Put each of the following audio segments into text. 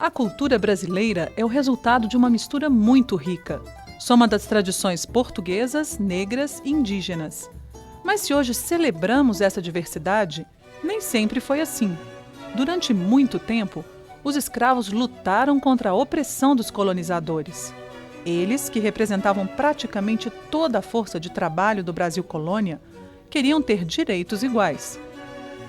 A cultura brasileira é o resultado de uma mistura muito rica, soma das tradições portuguesas, negras e indígenas. Mas se hoje celebramos essa diversidade, nem sempre foi assim. Durante muito tempo, os escravos lutaram contra a opressão dos colonizadores. Eles, que representavam praticamente toda a força de trabalho do Brasil colônia, queriam ter direitos iguais.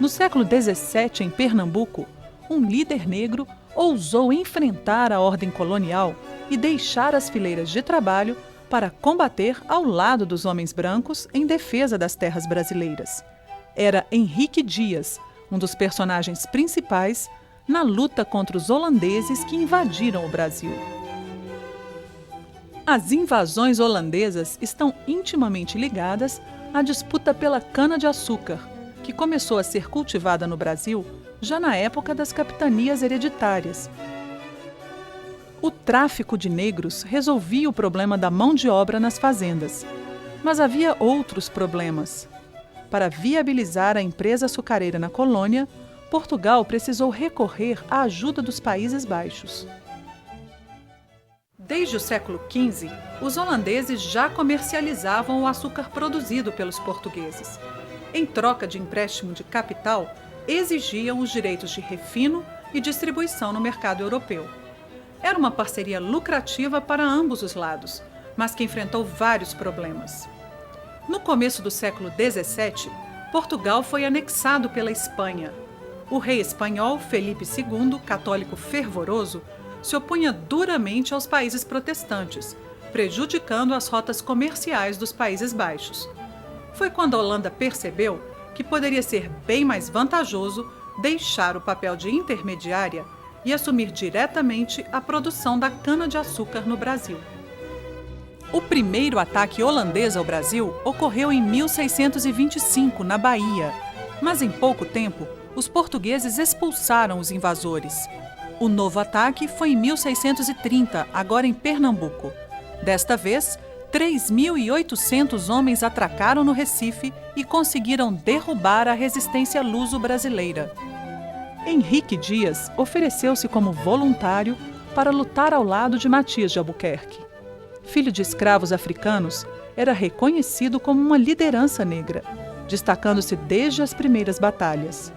No século XVII, em Pernambuco, um líder negro ousou enfrentar a ordem colonial e deixar as fileiras de trabalho para combater ao lado dos homens brancos em defesa das terras brasileiras. Era Henrique Dias, um dos personagens principais na luta contra os holandeses que invadiram o Brasil. As invasões holandesas estão intimamente ligadas à disputa pela cana-de-açúcar, que começou a ser cultivada no Brasil já na época das capitanias hereditárias. O tráfico de negros resolvia o problema da mão de obra nas fazendas, mas havia outros problemas. Para viabilizar a empresa açucareira na colônia, Portugal precisou recorrer à ajuda dos Países Baixos. Desde o século XV, os holandeses já comercializavam o açúcar produzido pelos portugueses. Em troca de empréstimo de capital, exigiam os direitos de refino e distribuição no mercado europeu. Era uma parceria lucrativa para ambos os lados, mas que enfrentou vários problemas. No começo do século XVII, Portugal foi anexado pela Espanha. O rei espanhol Felipe II, católico fervoroso, se opunha duramente aos países protestantes, prejudicando as rotas comerciais dos Países Baixos. Foi quando a Holanda percebeu que poderia ser bem mais vantajoso deixar o papel de intermediária e assumir diretamente a produção da cana-de-açúcar no Brasil. O primeiro ataque holandês ao Brasil ocorreu em 1625, na Bahia, mas em pouco tempo, os portugueses expulsaram os invasores. O novo ataque foi em 1630, agora em Pernambuco. Desta vez, 3.800 homens atracaram no Recife e conseguiram derrubar a resistência luso-brasileira. Henrique Dias ofereceu-se como voluntário para lutar ao lado de Matias de Albuquerque. Filho de escravos africanos, era reconhecido como uma liderança negra, destacando-se desde as primeiras batalhas.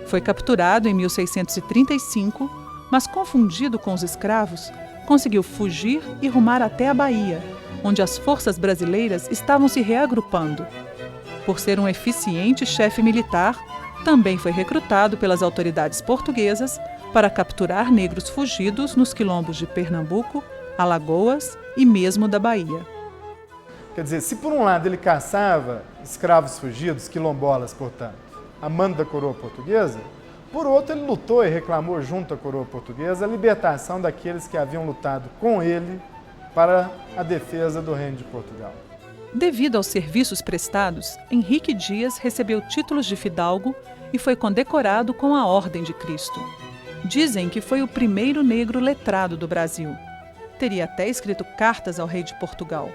Foi capturado em 1635, mas confundido com os escravos, conseguiu fugir e rumar até a Bahia, onde as forças brasileiras estavam se reagrupando. Por ser um eficiente chefe militar, também foi recrutado pelas autoridades portuguesas para capturar negros fugidos nos quilombos de Pernambuco, Alagoas e mesmo da Bahia. Quer dizer, se por um lado ele caçava escravos fugidos, quilombolas, portanto, a mando da coroa portuguesa, por outro ele lutou e reclamou junto à coroa portuguesa a libertação daqueles que haviam lutado com ele para a defesa do Reino de Portugal. Devido aos serviços prestados, Henrique Dias recebeu títulos de fidalgo e foi condecorado com a Ordem de Cristo. Dizem que foi o primeiro negro letrado do Brasil. Teria até escrito cartas ao rei de Portugal.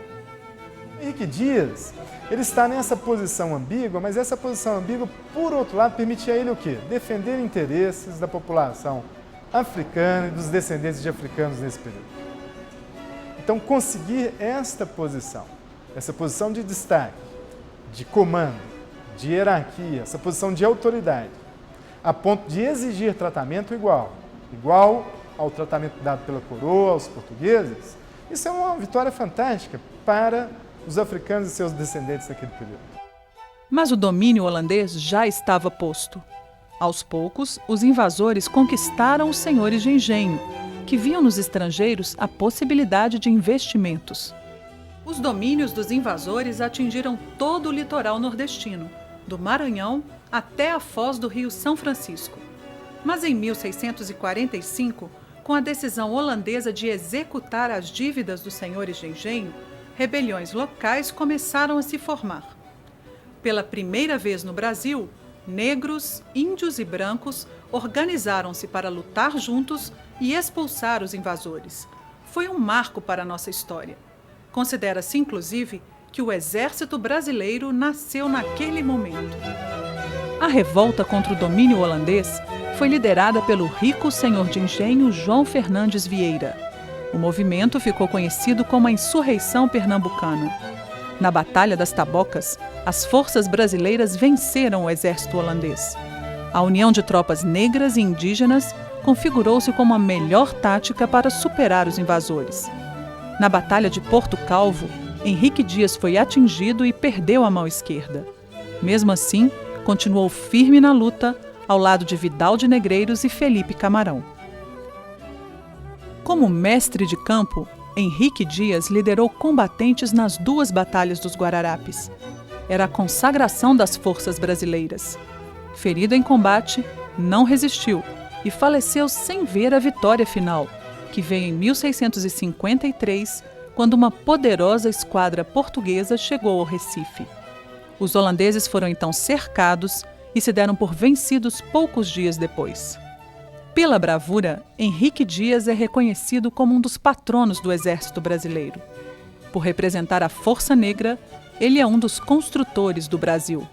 Henrique Dias, ele está nessa posição ambígua, mas essa posição ambígua, por outro lado, permitia a ele o quê? Defender interesses da população africana e dos descendentes de africanos nesse período. Então, conseguir essa posição de destaque, de comando, de hierarquia, essa posição de autoridade, a ponto de exigir tratamento igual ao tratamento dado pela coroa, aos portugueses, isso é uma vitória fantástica para os africanos e seus descendentes naquele período. Mas o domínio holandês já estava posto. Aos poucos, os invasores conquistaram os senhores de engenho, que viam nos estrangeiros a possibilidade de investimentos. Os domínios dos invasores atingiram todo o litoral nordestino, do Maranhão até a foz do rio São Francisco. Mas em 1645, com a decisão holandesa de executar as dívidas dos senhores de engenho, rebeliões locais começaram a se formar. Pela primeira vez no Brasil, negros, índios e brancos organizaram-se para lutar juntos e expulsar os invasores. Foi um marco para a nossa história. Considera-se, inclusive, que o exército brasileiro nasceu naquele momento. A revolta contra o domínio holandês foi liderada pelo rico senhor de engenho João Fernandes Vieira. O movimento ficou conhecido como a Insurreição Pernambucana. Na Batalha das Tabocas, as forças brasileiras venceram o exército holandês. A união de tropas negras e indígenas configurou-se como a melhor tática para superar os invasores. Na Batalha de Porto Calvo, Henrique Dias foi atingido e perdeu a mão esquerda. Mesmo assim, continuou firme na luta, ao lado de Vidal de Negreiros e Felipe Camarão. Como mestre de campo, Henrique Dias liderou combatentes nas 2 batalhas dos Guararapes. Era a consagração das forças brasileiras. Ferido em combate, não resistiu e faleceu sem ver a vitória final, que veio em 1653, quando uma poderosa esquadra portuguesa chegou ao Recife. Os holandeses foram então cercados e se deram por vencidos poucos dias depois. Pela bravura, Henrique Dias é reconhecido como um dos patronos do Exército Brasileiro. Por representar a Força Negra, ele é um dos construtores do Brasil.